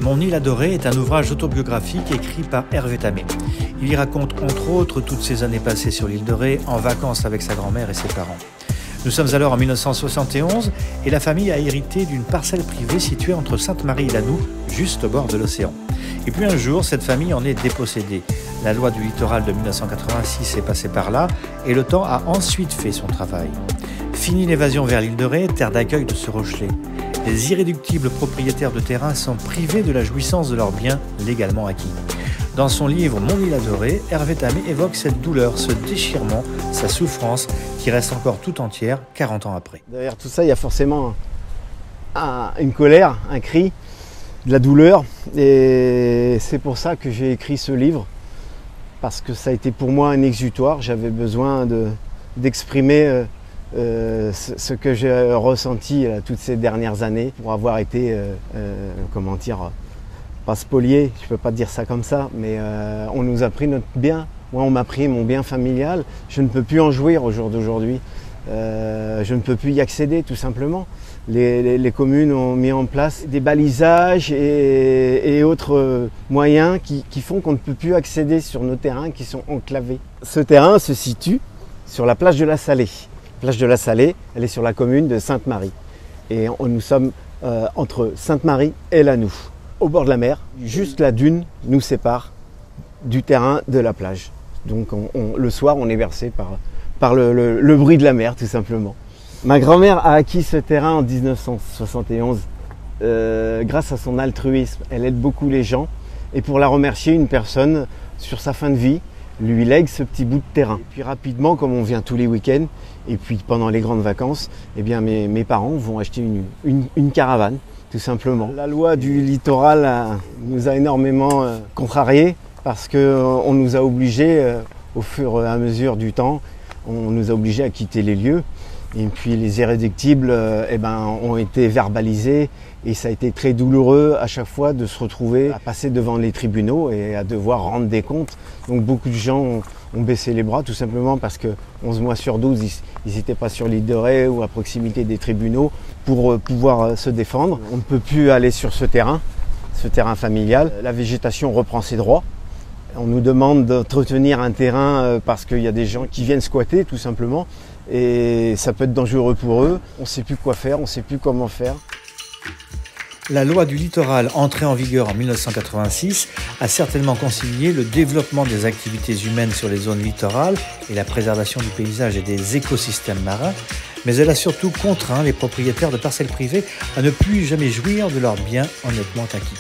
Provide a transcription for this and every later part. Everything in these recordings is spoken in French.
Mon île adorée est un ouvrage autobiographique écrit par Hervé Tamé. Il y raconte entre autres toutes ses années passées sur l'île de Ré, en vacances avec sa grand-mère et ses parents. Nous sommes alors en 1971 et la famille a hérité d'une parcelle privée située entre Sainte-Marie et Lanoux, juste au bord de l'océan. Et puis un jour, cette famille en est dépossédée. La loi du littoral de 1986 est passée par là et le temps a ensuite fait son travail. Fini l'évasion vers l'île de Ré, terre d'accueil de ce Rochelet. Les irréductibles propriétaires de terrain sont privés de la jouissance de leurs biens légalement acquis. Dans son livre Mon île adorée, Hervé Tamé évoque cette douleur, ce déchirement, sa souffrance qui reste encore tout entière 40 ans après. Derrière tout ça, il y a forcément une colère, un cri, de la douleur. Et c'est pour ça que j'ai écrit ce livre, parce que ça a été pour moi un exutoire. J'avais besoin d'exprimer ce que j'ai ressenti toutes ces dernières années pour avoir été, comment dire, pas spolié, je ne peux pas dire ça comme ça, mais on nous a pris notre bien. Moi, on m'a pris mon bien familial. Je ne peux plus en jouir au jour d'aujourd'hui. Je ne peux plus y accéder, tout simplement. Les communes ont mis en place des balisages et autres moyens qui font qu'on ne peut plus accéder sur nos terrains qui sont enclavés. Ce terrain se situe sur la plage de la Salée. La plage de la Salée, elle est sur la commune de Sainte-Marie. Et nous sommes entre Sainte-Marie et Lanoux. Au bord de la mer, juste la dune nous sépare du terrain de la plage. Donc le soir, on est bercé par le bruit de la mer, tout simplement. Ma grand-mère a acquis ce terrain en 1971 grâce à son altruisme. Elle aide beaucoup les gens. Et pour la remercier, une personne, sur sa fin de vie, lui lègue ce petit bout de terrain. Et puis rapidement, comme on vient tous les week-ends, et puis pendant les grandes vacances, eh bien mes parents vont acheter une caravane, tout simplement. La loi du littoral nous a énormément contrariés parce qu'on nous a obligés, au fur et à mesure du temps, on nous a obligés à quitter les lieux. Et puis les irréductibles ont été verbalisés et ça a été très douloureux à chaque fois de se retrouver à passer devant les tribunaux et à devoir rendre des comptes. Donc beaucoup de gens ont baissé les bras tout simplement parce que 11 mois sur 12, ils n'étaient pas sur l'île de Ré ou à proximité des tribunaux pour pouvoir se défendre. On ne peut plus aller sur ce terrain familial. La végétation reprend ses droits. On nous demande d'entretenir un terrain parce qu'il y a des gens qui viennent squatter tout simplement. Et ça peut être dangereux pour eux. On ne sait plus quoi faire, on ne sait plus comment faire. La loi du littoral, entrée en vigueur en 1986, a certainement concilié le développement des activités humaines sur les zones littorales et la préservation du paysage et des écosystèmes marins, mais elle a surtout contraint les propriétaires de parcelles privées à ne plus jamais jouir de leurs biens honnêtement acquis.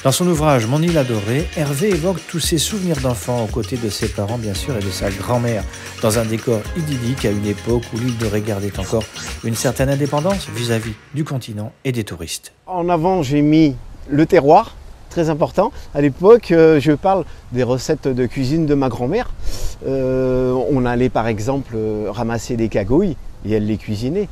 Dans son ouvrage Mon île adorée, Hervé évoque tous ses souvenirs d'enfants aux côtés de ses parents bien sûr et de sa grand-mère, dans un décor idyllique à une époque où l'île de Ré gardait encore une certaine indépendance vis-à-vis du continent et des touristes. En avant, j'ai mis le terroir, très important. À l'époque, je parle des recettes de cuisine de ma grand-mère. On allait par exemple ramasser des cagouilles et elle les cuisinait.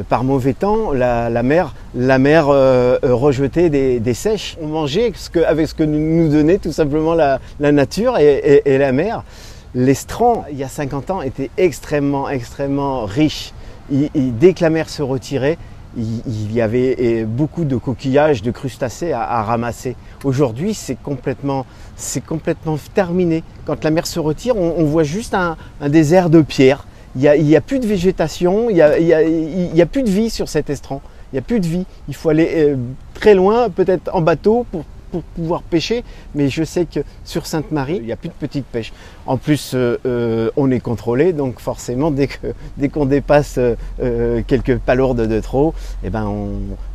Par mauvais temps, la mer rejetait des sèches. On mangeait avec ce que nous donnait tout simplement la nature et la mer. L'estran, il y a 50 ans, était extrêmement riche. Dès que la mer se retirait, il y avait beaucoup de coquillages, de crustacés à ramasser. Aujourd'hui, c'est complètement terminé. Quand la mer se retire, on voit juste un désert de pierres. Il n'y a plus de végétation, il n'y a plus de vie sur cet estran. Il n'y a plus de vie. Il faut aller très loin, peut-être en bateau pour pouvoir pêcher. Mais je sais que sur Sainte-Marie, il n'y a plus de petite pêche. En plus, on est contrôlé, donc forcément, dès qu'on dépasse quelques palourdes de trop, eh ben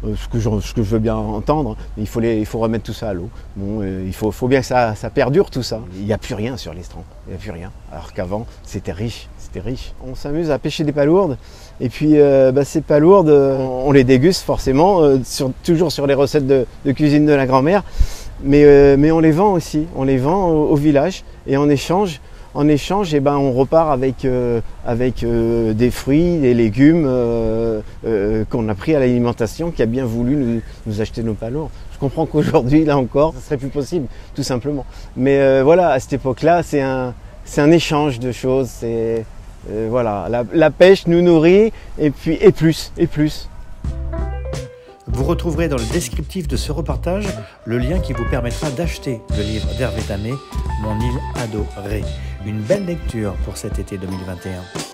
ce que je veux bien entendre, il faut remettre tout ça à l'eau. Bon, il faut bien que ça perdure tout ça. Il n'y a plus rien sur l'estran. Il n'y a plus rien. Alors qu'avant, c'était riche. On s'amuse à pêcher des palourdes et puis ces palourdes, on les déguste forcément, toujours sur les recettes de cuisine de la grand-mère, mais on les vend aussi, on les vend au village et en échange, on repart avec des fruits, des légumes qu'on a pris à l'alimentation, qui a bien voulu nous acheter nos palourdes. Je comprends qu'aujourd'hui, là encore, ça serait plus possible, tout simplement. Mais voilà, à cette époque-là, c'est un échange de choses. Voilà, la pêche nous nourrit et plus. Vous retrouverez dans le descriptif de ce reportage le lien qui vous permettra d'acheter le livre d'Hervé Tamé, Mon île adorée. Une belle lecture pour cet été 2021.